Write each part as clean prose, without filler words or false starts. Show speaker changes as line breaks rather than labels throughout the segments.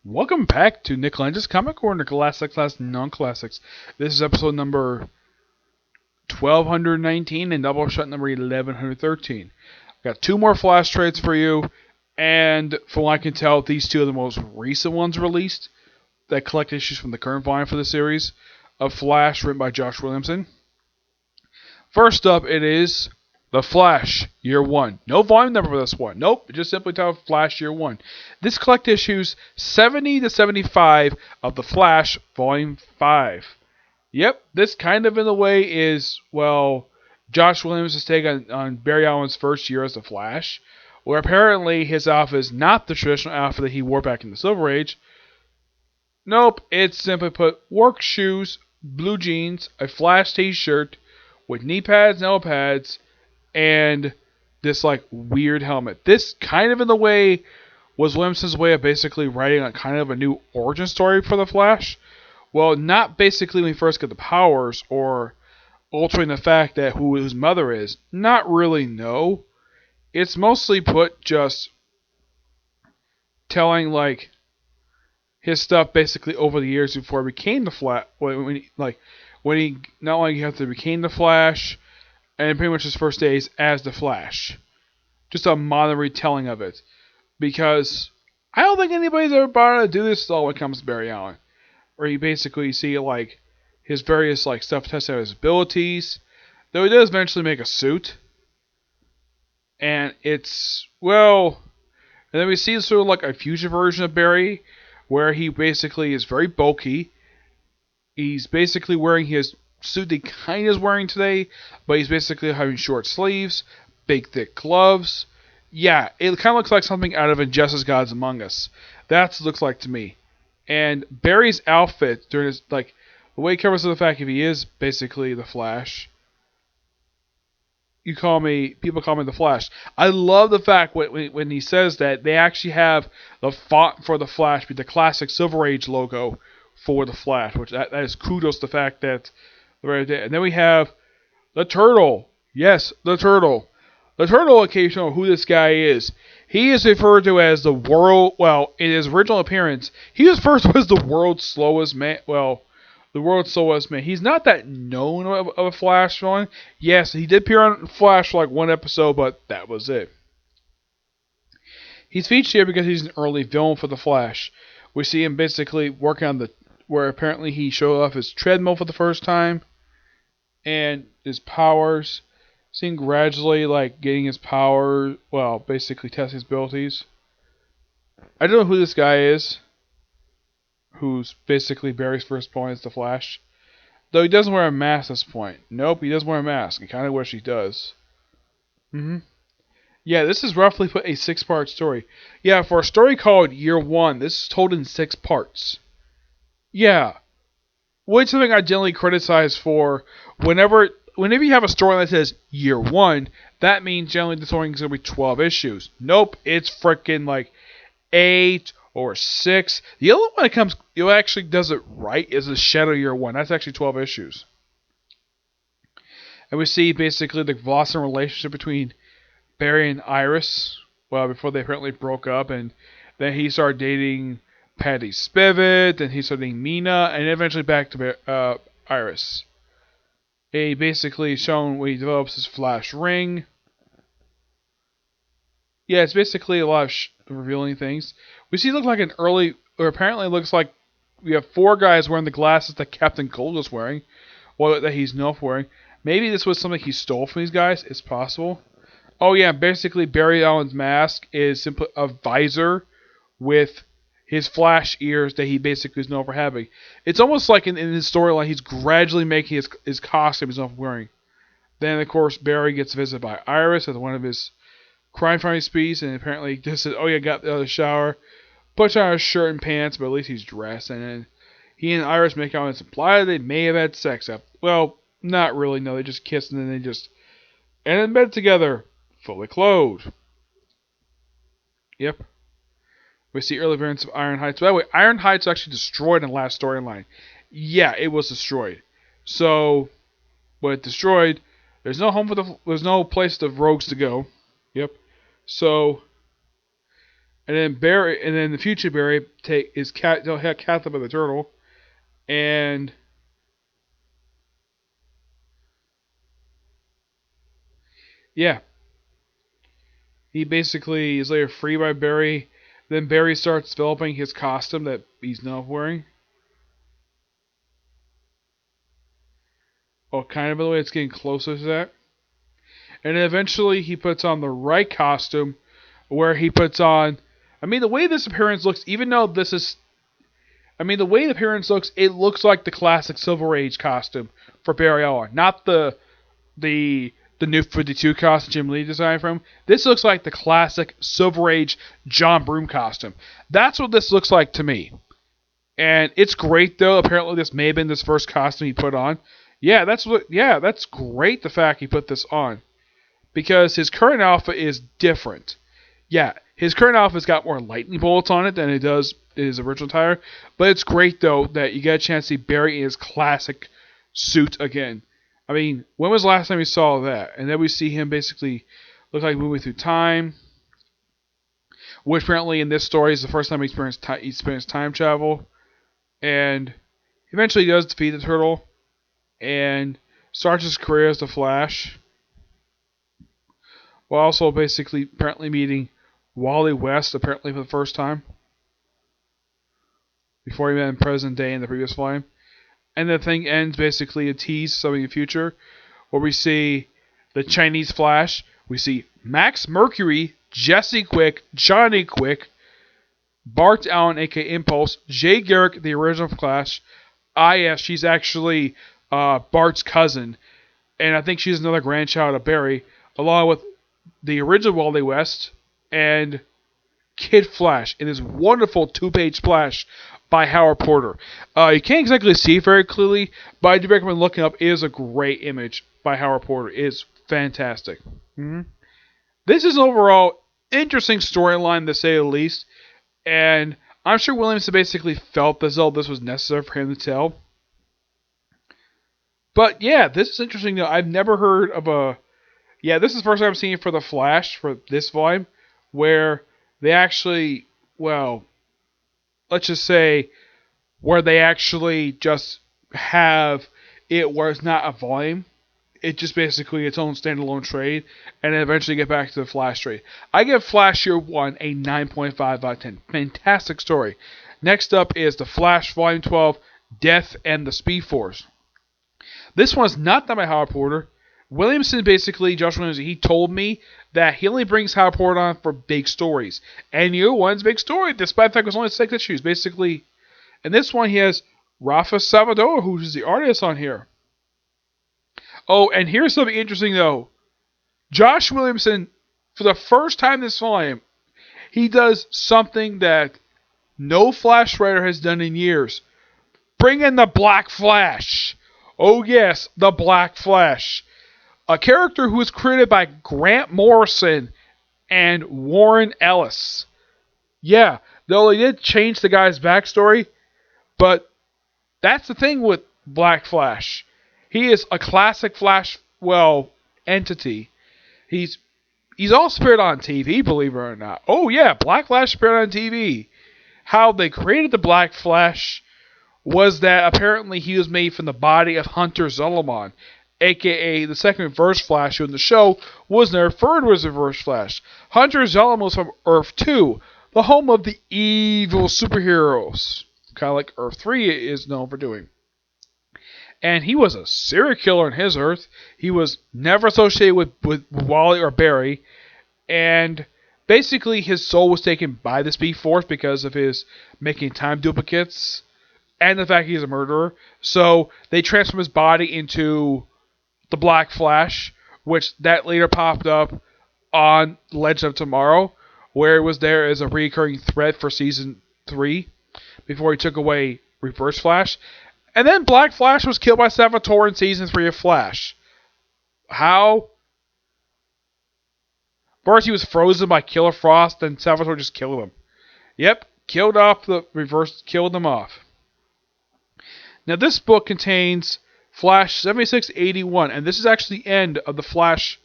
Welcome back to Nick Lenz's Comic Corner, Classic Class Non-Classics. This is episode number 1219 and Doubleshot number 1113. I've got two more Flash trades for you, and from what I can tell, these two are the most recent ones released that collect issues from the current volume for the series of Flash, written by Josh Williamson. First up, it is The Flash, Year 1. No volume number for this one. Nope, just simply titled Flash Year 1. This collect issues 70 to 75 of The Flash, Volume 5. Yep, this kind of in a way is, well, Josh Williams' take on Barry Allen's first year as The Flash, where apparently his outfit is not the traditional outfit that he wore back in the Silver Age. Nope, it's simply put work shoes, blue jeans, a Flash t-shirt with knee pads, elbow pads, and this like weird helmet. This kind of in the way was Williamson's way of basically writing a kind of a new origin story for the Flash. Well, not basically when he first got the powers or altering the fact that who his mother is. Not really, no. It's mostly put just telling like his stuff basically over the years before he became the Flash. When he not only after he became the Flash, and pretty much his first days as the Flash. Just a modern retelling of it. Because I don't think anybody's ever bothered to do this at all when it comes to Barry Allen. Where you basically see like his various like stuff test out his abilities. Though he does eventually make a suit. And it's, well, and then we see sort of like a fusion version of Barry, where he basically is very bulky. He's basically wearing his suit he kind of is wearing today, but he's basically having short sleeves, big thick gloves. Yeah, it kind of looks like something out of Injustice Gods Among Us. That's what it looks like to me. And Barry's outfit during his, like, the way he covers the fact if he is basically the Flash. People call me the Flash. I love the fact when he says that they actually have the font for the Flash be the classic Silver Age logo for the Flash, which that is kudos to the fact that. And then we have the Turtle. Yes, the Turtle. The Turtle, in case you know who this guy is, he is referred to as the world. Well, in his original appearance, he was first was the world's slowest man. Well, the world's slowest man. He's not that known of a Flash villain. Yes, he did appear on Flash for like one episode, but that was it. He's featured here because he's an early villain for the Flash. We see him basically working on where apparently he showed off his treadmill for the first time. And his powers. Seeing gradually like getting his power, well, basically testing his abilities. I don't know who this guy is. Who's basically Barry's first point as the Flash. Though he doesn't wear a mask at this point. Nope, he doesn't wear a mask. I kind of wish he does. Yeah, this is roughly put a 6-part story. Yeah, for a story called Year 1, this is told in 6 parts. Yeah. Which is something I generally criticize for whenever you have a story that says Year 1, that means generally the story is going to be 12 issues. Nope, it's freaking like 8 or 6. The other one that comes, it actually does it right, is the Shadow Year 1. That's actually 12 issues. And we see basically the blossom relationship between Barry and Iris, well, before they apparently broke up, and then he started dating Patty Spivot, and he started dating Mina, and eventually back to Iris. He basically shown when he develops his Flash ring. Yeah, it's basically a lot of revealing things. We see it look like an early, or apparently it looks like we have 4 guys wearing the glasses that Captain Cold was wearing, or that he's known for wearing. Maybe this was something he stole from these guys. It's possible. Oh yeah, basically Barry Allen's mask is simply a visor with his Flash ears that he basically is known for having. It's almost like in his storyline, he's gradually making his costume he's known for wearing. Then, of course, Barry gets visited by Iris as one of his crime-fighting speeds, and apparently just says, oh yeah, got out of the shower, puts on his shirt and pants, but at least he's dressed, and then he and Iris make out and it's implied they may have had sex. Well, not really, no, they just kissed and then they just end in bed together, fully clothed. Yep. We see early variants of Iron Heights. By the way, Iron Heights was actually destroyed in the last storyline. Yeah, it was destroyed. So, when it destroyed, there's no place for the rogues to go. Yep. So, And then Barry, and then the future Barry is captured by the turtle, and yeah, he basically is later freed by Barry. Then Barry starts developing his costume that he's now wearing. Oh, kind of, by the way, it's getting closer to that. And then eventually he puts on the right costume, where he puts on. I mean, the way this appearance looks, even though this is. I mean, the way the appearance looks, it looks like the classic Silver Age costume for Barry Allen, not the New 52 costume Jim Lee designed for him. This looks like the classic Silver Age John Broome costume. That's what this looks like to me. And it's great, though. Apparently, this may have been his first costume he put on. Yeah, that's great, the fact he put this on. Because his current outfit is different. Yeah, his current outfit's got more lightning bolts on it than it does his original attire. But it's great, though, that you get a chance to see Barry in his classic suit again. I mean, when was the last time we saw that? And then we see him basically look like moving through time. Which apparently in this story is the first time he experienced time travel. And eventually he does defeat the turtle. And starts his career as the Flash. While also basically apparently meeting Wally West apparently for the first time. Before he met in present day in the previous volume. And the thing ends basically a tease something in the future. Where we see the Chinese Flash. We see Max Mercury, Jesse Quick, Johnny Quick, Bart Allen aka Impulse, Jay Garrick, the original Flash. Yes, she's actually Bart's cousin. And I think she's another grandchild of Barry. Along with the original Wally West and Kid Flash in this wonderful 2-page splash by Howard Porter. You can't exactly see it very clearly, but I do recommend looking up. It is a great image by Howard Porter. It is fantastic. Mm-hmm. This is an overall interesting storyline, to say the least, and I'm sure Williamson basically felt as though this was necessary for him to tell. But yeah, this is interesting though. I've never heard of a... Yeah, this is the first time I'm seeing it for the Flash, for this volume, where they actually, well, let's just say, where they actually just have it where it's not a volume. It's just basically its own standalone trade, and then eventually get back to the Flash trade. I give Flash Year 1 a 9.5 out of 10. Fantastic story. Next up is the Flash Volume 12, Death and the Speed Force. This one is not done by Howard Porter. Williamson basically, Josh Williamson, he told me that he only brings Howard Porter on for big stories. And Year 1's big story, despite the fact it was only 6 issues. Basically, in this one he has Rafa Salvador, who's the artist on here. Oh, and here's something interesting though. Josh Williamson, for the first time this volume, he does something that no Flash writer has done in years. Bring in the Black Flash. Oh yes, the Black Flash. A character who was created by Grant Morrison and Warren Ellis. Yeah, though they did change the guy's backstory, but that's the thing with Black Flash. He is a classic Flash, entity. He's also appeared on TV, believe it or not. Oh yeah, Black Flash appeared on TV. How they created the Black Flash was that apparently he was made from the body of Hunter Zolomon, a.k.a. the second Reverse Flash, who in the show was never referred to as Reverse Flash. Hunter Zolomon was from Earth 2, the home of the evil superheroes, kind of like Earth 3 is known for doing. And he was a serial killer in his Earth. He was never associated with Wally or Barry. And basically his soul was taken by the Speed Force because of his making time duplicates and the fact he's a murderer. So they transformed his body into the Black Flash, which that later popped up on Legend of Tomorrow, where it was there as a recurring threat for Season 3 before he took away Reverse Flash. And then Black Flash was killed by Salvatore in Season 3 of Flash. How? First he was frozen by Killer Frost, and Salvatore just killed him. Yep, killed him off. Now this book contains Flash 7681, and this is actually the end of the Flash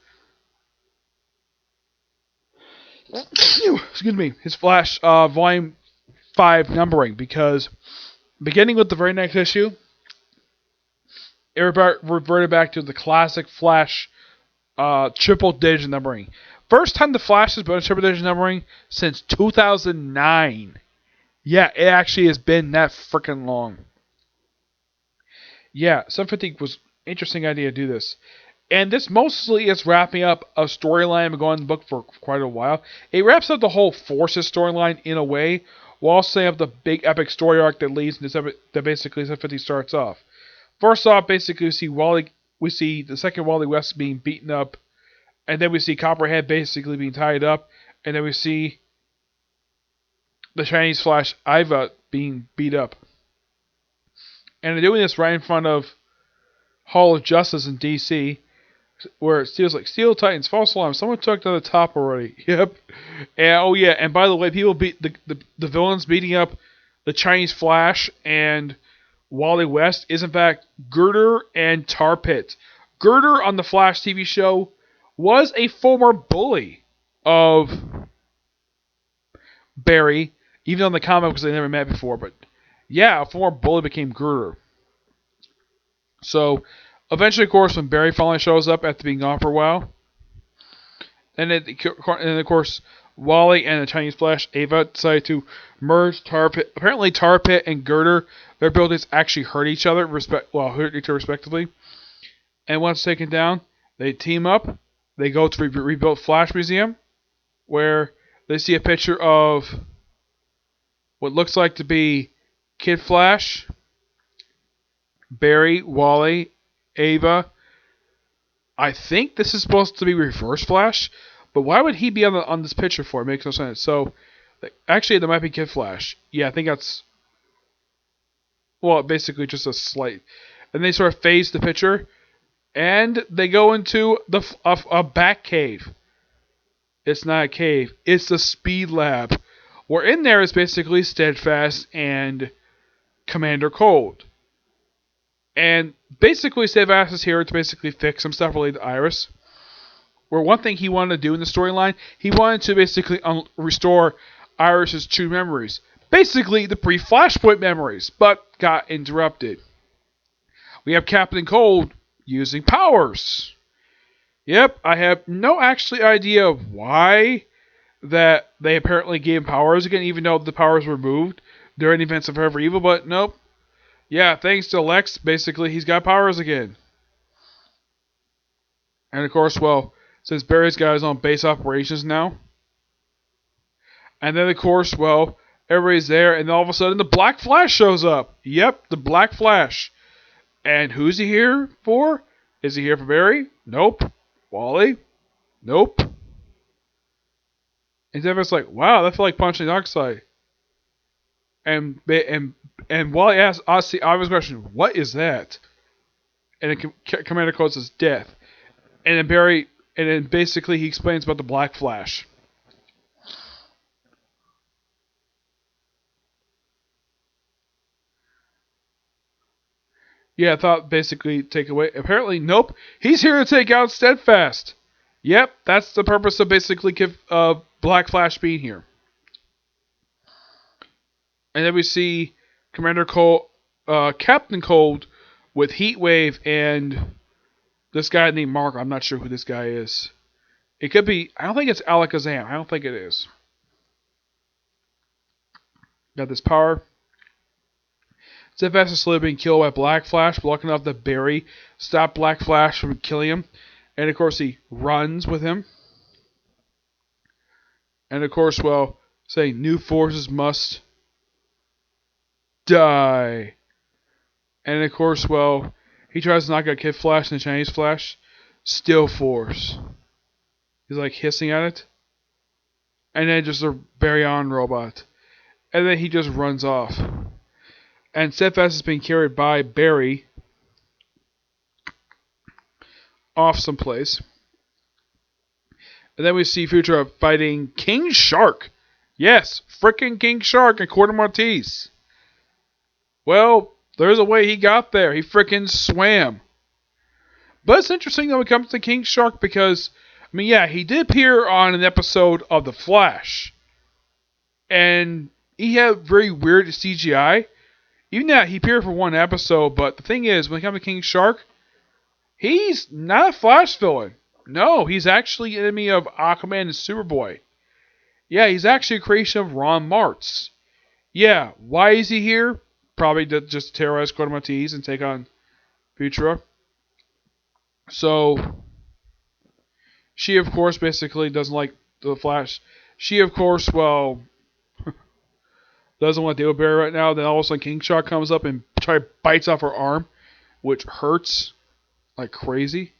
excuse me, his Flash Volume 5 numbering, because beginning with the very next issue, it reverted back to the classic Flash triple digit numbering. First time the Flash has been a triple digit numbering since 2009. Yeah, it actually has been that freaking long. Yeah, 750 was an interesting idea to do this. And this mostly is wrapping up a storyline been going in the book for quite a while. It wraps up the whole Forces storyline in a way, while also have the big epic story arc that leads into that basically 750 starts off. First off, basically we see the second Wally West being beaten up, and then we see Copperhead basically being tied up, and then we see the Chinese Flash Iva being beat up. And they're doing this right in front of Hall of Justice in DC, where Steel's like, Steel Titans, false alarm, someone took to the top already. Yep. And oh yeah, and by the way, people beat the villains beating up the Chinese Flash and Wally West is in fact Girder and Tar Pit. Girder on the Flash TV show was a former bully of Barry, even on the comic because they never met before, but yeah, a former bully became Girder. So eventually, of course, when Barry finally shows up after being gone for a while, and of course, Wally and the Chinese Flash, Ava, decide to merge Tar Pit. Apparently, Tar Pit and Girder, their abilities actually hurt each other, respectively. And once taken down, they team up. They go to rebuilt Flash Museum, where they see a picture of what looks like to be Kid Flash, Barry, Wally, Ava. I think this is supposed to be Reverse Flash, but why would he be on this picture for? It makes no sense. So, actually, there might be Kid Flash. Yeah, I think that's, well, basically just a slight. And they sort of phase the picture, and they go into a back cave. It's not a cave. It's the Speed Lab. Where in there is basically Steadfast and Commander Cold. And basically, Steadfast is here to basically fix some stuff related to Iris. Where one thing he wanted to do in the storyline, he wanted to basically restore Iris's true memories. Basically, the pre-Flashpoint memories, but got interrupted. We have Captain Cold using powers. Yep, I have no actually idea why that they apparently gave him powers again, even though the powers were removed during the events of Forever Evil, but nope. Yeah, thanks to Lex, basically, he's got powers again. And of course, well, since Barry's got his own base operations now. And then, of course, well, everybody's there, and all of a sudden the Black Flash shows up. Yep, the Black Flash. And who's he here for? Is he here for Barry? Nope. Wally? Nope. And everyone's like, wow, that felt like punching Darkseid. And Wally asks us the obvious question, what is that? And then Commander Cold says, death. And then basically he explains about the Black Flash. Yeah, I thought basically take away. Apparently, nope. He's here to take out Steadfast. Yep, that's the purpose of basically Black Flash being here. And then we see Commander Cold, Captain Cold, with Heatwave and this guy named Mark. I'm not sure who this guy is. It could be. I don't think it's Alakazam. I don't think it is. Got this power. Steadfast is slowly being killed by Black Flash, blocking off the Barry. Stop Black Flash from killing him. And of course he runs with him. And of course, well, saying new forces must die. And of course, well, he tries to knock out Kid Flash and the Chinese Flash. Still Force. He's like hissing at it. And then just a Baryon robot. And then he just runs off. And Steadfast is being carried by Barry off someplace. And then we see Futura fighting King Shark. Yes, frickin' King Shark and Corto Maltese. Well, there's a way he got there. He frickin' swam. But it's interesting that we come to King Shark because I mean, yeah, he did appear on an episode of The Flash, and he had very weird CGI. Even that, he appeared for one episode, but the thing is, when it comes to King Shark, he's not a Flash villain. No, he's actually an enemy of Aquaman and Superboy. Yeah, he's actually a creation of Ron Martz. Yeah, why is he here? Probably to just terrorize Corto Maltese and take on Futura. So, she, of course, basically doesn't like the Flash. She, of course, well, doesn't want to deal with Barry right now. Then all of a sudden, King Shark comes up and bites off her arm, which hurts like crazy.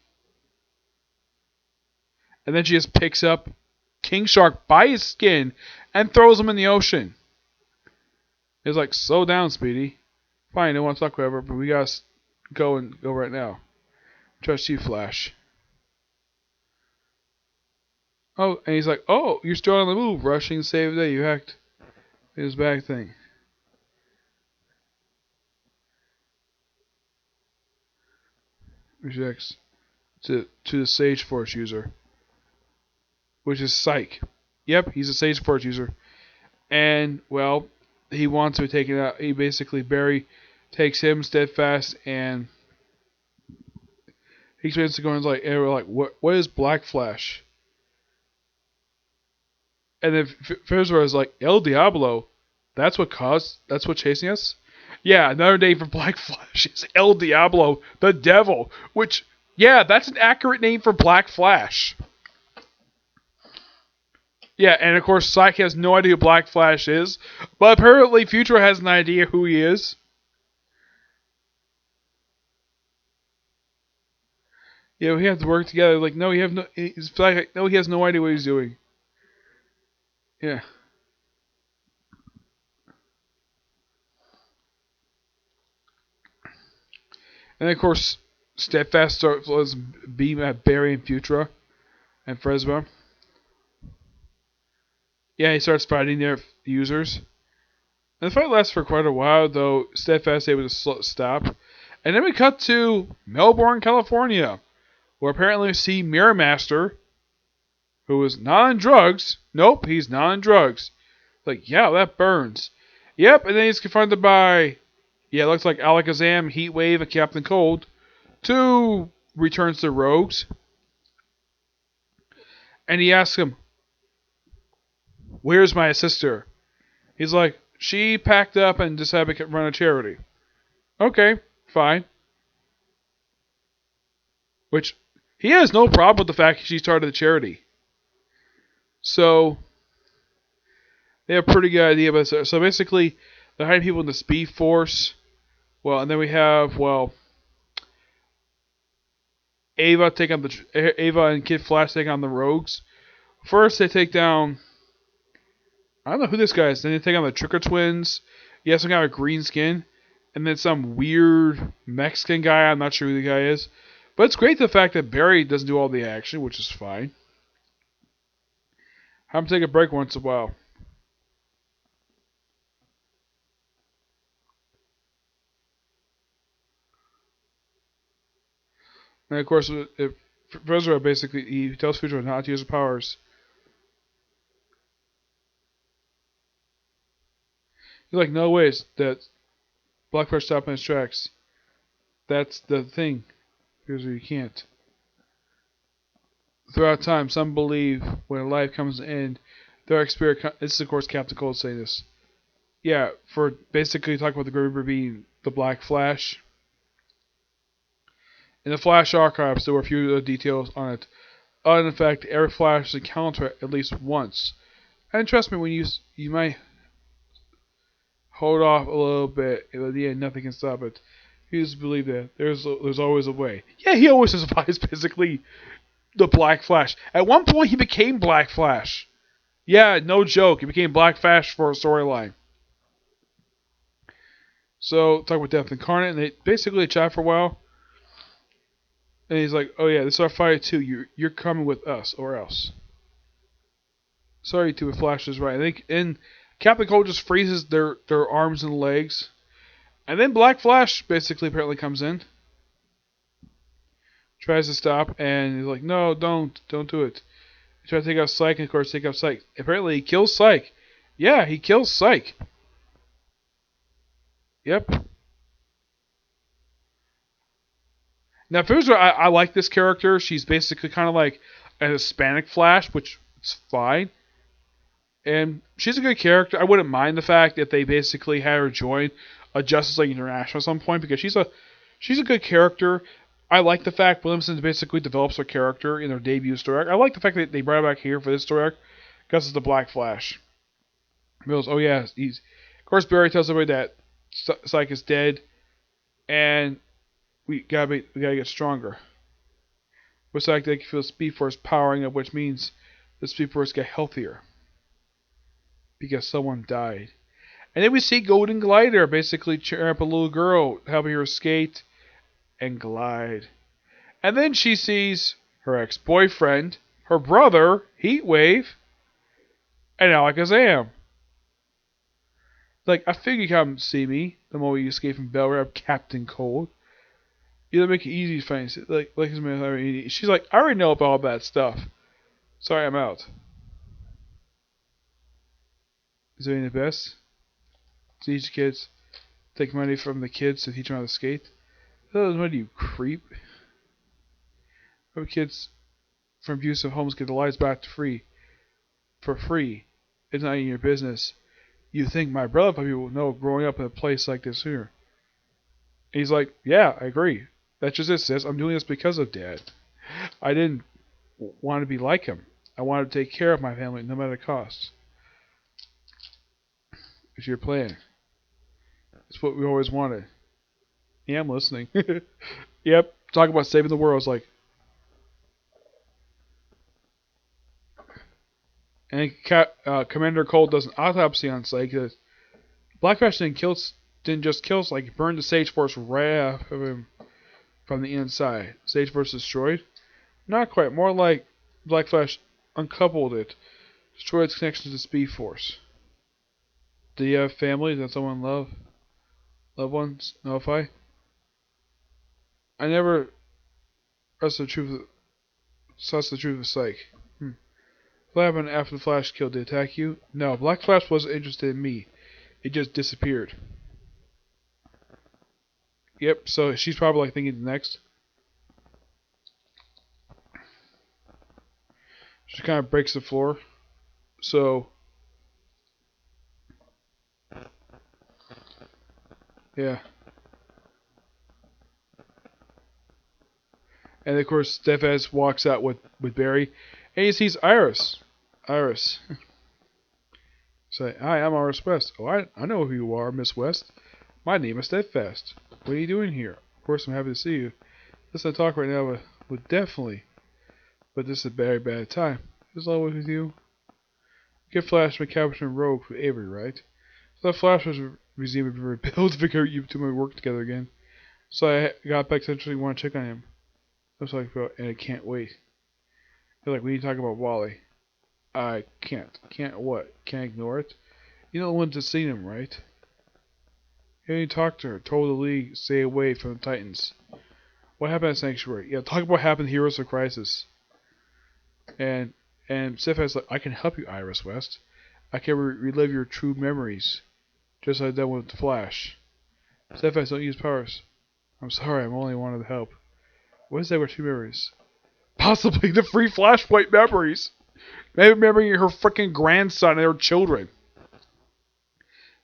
And then she just picks up King Shark by his skin and throws him in the ocean. It's like, slow down, Speedy. Fine, I don't want to talk whatever, but we gotta go right now. Trust you, Flash. Oh, and he's like, oh, you're still on the move, rushing to save the day. You hacked his bag thing. Rejects to the Sage Force user, which is Psych. Yep, he's a Sage Force user, and well, he wants to take it out. He basically Barry takes him Steadfast, and he explains to go and like, what is Black Flash? And then Fizra is like, El Diablo, that's what chasing us? Yeah, another name for Black Flash is El Diablo, the devil, which, yeah, that's an accurate name for Black Flash. Yeah, and of course, Psyche has no idea who Black Flash is, but apparently Futura has an idea who he is. Yeah, we have to work together. Like, no, he has no idea what he's doing. Yeah. And of course, Steadfast starts beam at Barry and Futura and Fresba. Yeah, he starts fighting their users. And the fight lasts for quite a while, though Steadfast is able to stop. And then we cut to Melbourne, California, where apparently we see Mirror Master, who is not on drugs. Nope, he's not on drugs. Like, yeah, that burns. Yep, and then he's confronted by, yeah, it looks like Alakazam, Heatwave, and Captain Cold. Two returns to Rogues. And he asks him, where's my sister? He's like, she packed up and decided to run a charity. Okay, fine. Which, he has no problem with the fact she started the charity. So, they have a pretty good idea about it. So basically, they're hiding people in the Speed Force. Well, and then we have, well, Ava and Kid Flash take on the Rogues. First, they take down, I don't know who this guy is. Then they take on the Tricker Twins. He has some kind of green skin. And then some weird Mexican guy. I'm not sure who the guy is. But it's great the fact that Barry doesn't do all the action, which is fine. Have him take a break once in a while. And of course, Professor basically he tells Futura not to use her powers. He's like, no ways that Blackfire stopped in his tracks. That's the thing. Because you can't. Throughout time, some believe when life comes to an end, their spirit. This is of course Captain Cold saying this. Yeah, for basically talking about the Grim Reaper being the Black Flash. In the Flash archives, there were a few details on it. In fact, every Flash is encountered at least once. And trust me, when you might hold off a little bit, at the end, nothing can stop it. You just believe that there's always a way. Yeah, he always survives basically the Black Flash. At one point, he became Black Flash. Yeah, no joke. He became Black Flash for a storyline. So, talk with Death Incarnate, and they basically chat for a while. And he's like, oh yeah, this is our fight too. You're coming with us, or else. Sorry to Flash is right. I think, and Captain Cold just freezes their arms and legs. And then Black Flash basically apparently comes in. tries to stop, and he's like, no, don't do it. He tries to take out Psyche, and of course take out Psyche. Apparently he kills Psyche. Yeah, he kills Psyche. Yep. Now, first of all, I like this character. She's basically kind of like a Hispanic Flash, which is fine. And she's a good character. I wouldn't mind the fact that they basically had her join a Justice League International at some point because she's a good character. I like the fact Williamson basically develops her character in their debut story arc. I like the fact that they brought her back here for this story arc because it's the Black Flash. Mills, oh yeah, of course Barry tells everybody that Psyche is dead, and we gotta get stronger. But like they can feel Speed Force powering up, which means the Speed Force get healthier because someone died. And then we see Golden Glider basically cheering up a little girl, helping her skate and glide. And then she sees her ex-boyfriend, her brother, Heatwave, and Alakazam. Like, I figured you'd come see me the moment you escape from Bell Rep, Captain Cold. You make it easy to find. She's like, I already know about all that stuff. Sorry, I'm out. Is doing the best? Teach kids. Take money from the kids to teach them how to skate. What do you creep? Hope kids from abusive homes get their lives back to for free. It's not in your business. You think my brother probably will know growing up in a place like this here. And he's like, yeah, I agree. That's just it, sis. I'm doing this because of Dad. I didn't want to be like him. I wanted to take care of my family no matter the cost. It's your plan. It's what we always wanted. Yeah, I'm listening. Yep. Talk about saving the world. It's like. And Commander Cold does an autopsy on Psyche because Black Flash didn't just kill Psyche, he burned the Sage Force right off of him from the inside. Sage Force destroyed? Not quite. More like Black Flash uncoupled it, destroyed its connection to the Speed Force. Do you have family? Does someone love? Loved ones? Notify? I never sussed the truth of Psyche. What happened after the Flash killed? Did it attack you? No, Black Flash wasn't interested in me. It just disappeared. Yep, so she's probably like thinking next. She kind of breaks the floor. So, yeah. And of course, Stephaz walks out with Barry, and he sees Iris. Iris. Say, hi, I'm Iris West. Oh, I know who you are, Miss West. My name is Steadfast. What are you doing here? Of course, I'm happy to see you. Let's not talk right now, but definitely. But this is a very bad time. Is always with you. Get Flash from Captain Rogue for Avery, right? So that Flash was resumed and rebuilt to figure out you two might work together again. So I got back to actually want to check on him. I was like, and I can't wait. They're like, we need to talk about Wally. I can't. Can't what? Can't ignore it? You know the ones that seen him, right? You only talked to her, told the League, stay away from the Titans. What happened at Sanctuary? Yeah, talk about what happened to Heroes of Crisis. And Steph's like, I can help you, Iris West. I can relive your true memories. Just like I done with the Flash. Steph's don't use powers. I'm sorry, I'm only wanted to help. What is that with true memories? Possibly the free Flashpoint memories. Maybe remembering her freaking grandson and her children.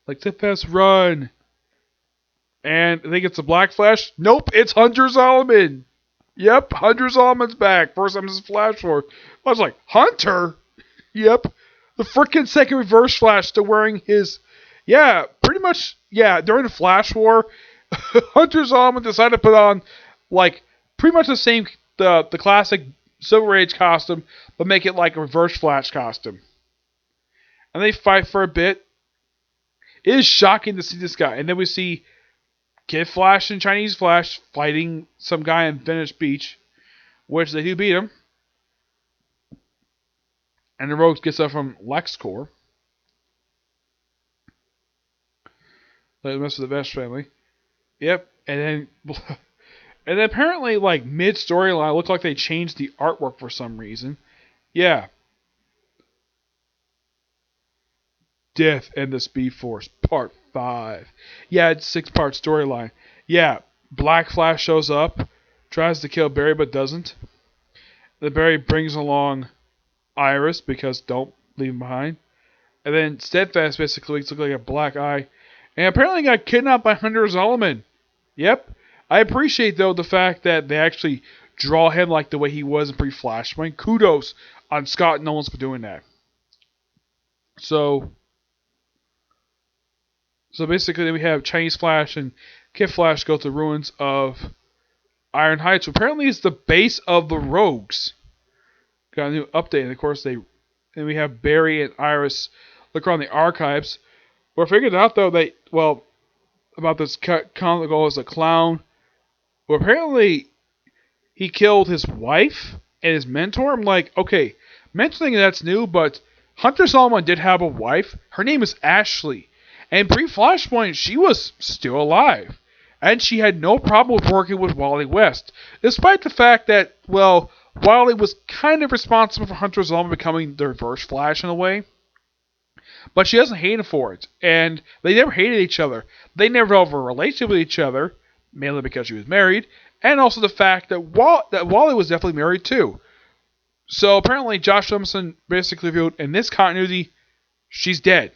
Like, Steph's run. And I think it's the Black Flash. Nope, it's Hunter Zolomon. Yep, Hunter Zolomon's back. First time this Flash for. I was like, Hunter? Yep. The freaking second Reverse Flash still wearing his. Yeah, pretty much. Yeah, during the Flash War, Hunter Zolomon decided to put on, like, pretty much the same, the classic Silver Age costume, but make it like a Reverse Flash costume. And they fight for a bit. It is shocking to see this guy. And then we see Kid Flash and Chinese Flash fighting some guy in Venice Beach, which they do beat him. And the Rogues gets up from LexCorp. They mess with the Vest family. Yep, and then And then apparently, like, mid-storyline, it looked like they changed the artwork for some reason. Yeah. Death and the Speed Force, Part 5. Yeah, it's a 6-part storyline. Yeah, Black Flash shows up, tries to kill Barry but doesn't. Then Barry brings along Iris because don't leave him behind. And then Steadfast basically looks like a black eye. And apparently got kidnapped by Hunter Zolomon. Yep. I appreciate, though, the fact that they actually draw him like the way he was in pre-Flashpoint. Kudos on Scott Nolan for doing that. So basically we have Chinese Flash and Kid Flash go to the ruins of Iron Heights, which apparently is the base of the Rogues. Got a new update, and of course we have Barry and Iris look around the archives. We figured out though about this comic goal as a clown. Well, apparently he killed his wife and his mentor. I'm like, okay, mentioning that's new, but Hunter Zolomon did have a wife. Her name is Ashley. And pre-Flashpoint, she was still alive. And she had no problem with working with Wally West. Despite the fact that, Wally was kind of responsible for Hunter Zolomon becoming the Reverse Flash in a way. But she doesn't hate him for it. And they never hated each other. They never had a relationship with each other. Mainly because she was married. And also the fact that Wally was definitely married too. So apparently Josh Thompson basically revealed in this continuity, she's dead.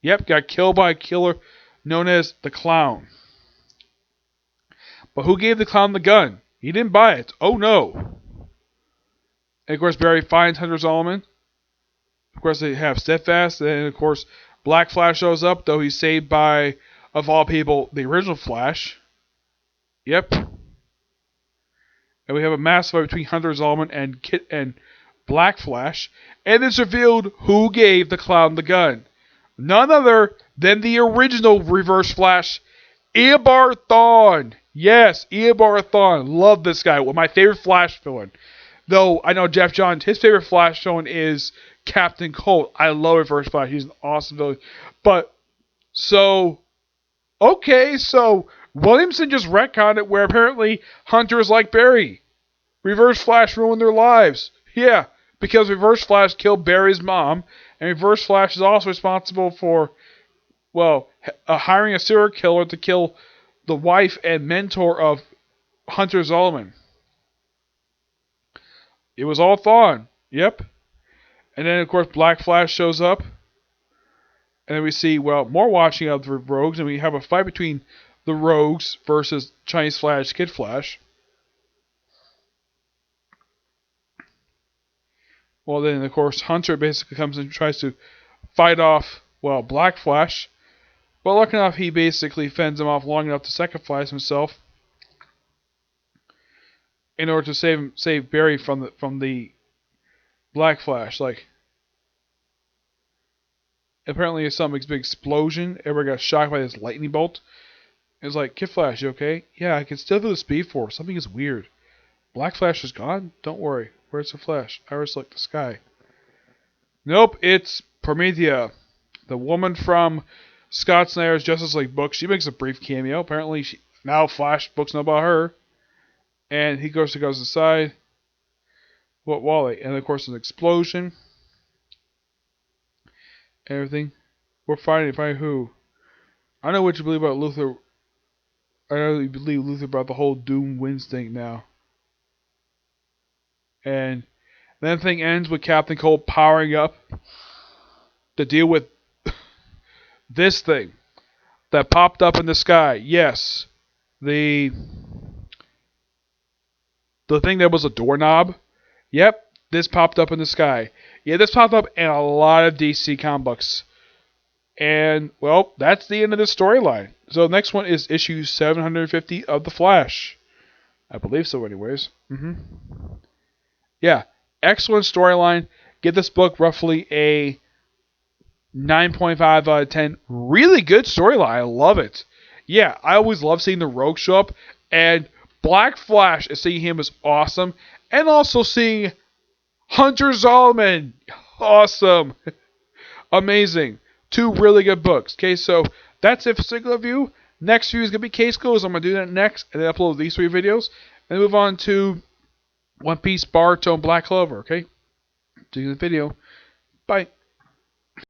Yep, got killed by a killer known as the Clown. But who gave the Clown the gun? He didn't buy it. Oh no. And of course Barry finds Hunter Zolomon. Of course they have Steadfast. And of course Black Flash shows up, though he's saved by, of all people, the original Flash. Yep. And we have a massive fight between Hunter Zolomon and Black Flash. And it's revealed who gave the Clown the gun. None other than the original Reverse Flash, Eobard Thawne. Yes, Eobard Thawne. Love this guy. One of my favorite Flash villain. Though I know Jeff Johns, his favorite Flash villain is Captain Cold. I love Reverse Flash. He's an awesome villain. But, Williamson just retconned it where apparently Hunter is like Barry. Reverse Flash ruined their lives. Yeah, because Reverse Flash killed Barry's mom. And Reverse Flash is also responsible for, hiring a serial killer to kill the wife and mentor of Hunter Zolomon. It was all Thawne. Yep. And then, of course, Black Flash shows up. And then we see, more watching of the Rogues. And we have a fight between the Rogues versus Chinese Flash, Kid Flash. Well, then, of course, Hunter basically comes and tries to fight off, Black Flash. But lucky enough, he basically fends him off long enough to sacrifice himself in order to save Barry from the Black Flash. Apparently there's some big explosion. Everybody got shocked by this lightning bolt. It was like, Kid Flash, you okay? Yeah, I can still feel the Speed Force. Something is weird. Black Flash is gone? Don't worry. Where's the Flash? Iris like the sky. Nope, it's Promethea. The woman from Scott Snyder's Justice League book. She makes a brief cameo. Apparently, now Flash books know about her. And he goes inside. Wally. And of course, an explosion. Everything. We're fighting who? I know what you believe about Luthor. I know you believe Luthor about the whole Doom wins thing now. And then the thing ends with Captain Cold powering up to deal with this thing that popped up in the sky. Yes. The thing that was a doorknob. Yep. This popped up in the sky. Yeah, this popped up in a lot of DC comic books. And, that's the end of the storyline. So the next one is issue 750 of The Flash. I believe so anyways. Yeah, excellent storyline. Give this book roughly a 9.5 out of 10. Really good storyline. I love it. Yeah, I always love seeing the Rogue show up. And Black Flash, and seeing him is awesome. And also seeing Hunter Zolomon. Awesome. Amazing. Two really good books. Okay, so that's it for Single Review. Next few is going to be case closed. I'm going to do that next, and then upload these 3 videos, and move on to One Piece Bar Tone Black Clover, okay? Do the video. Bye.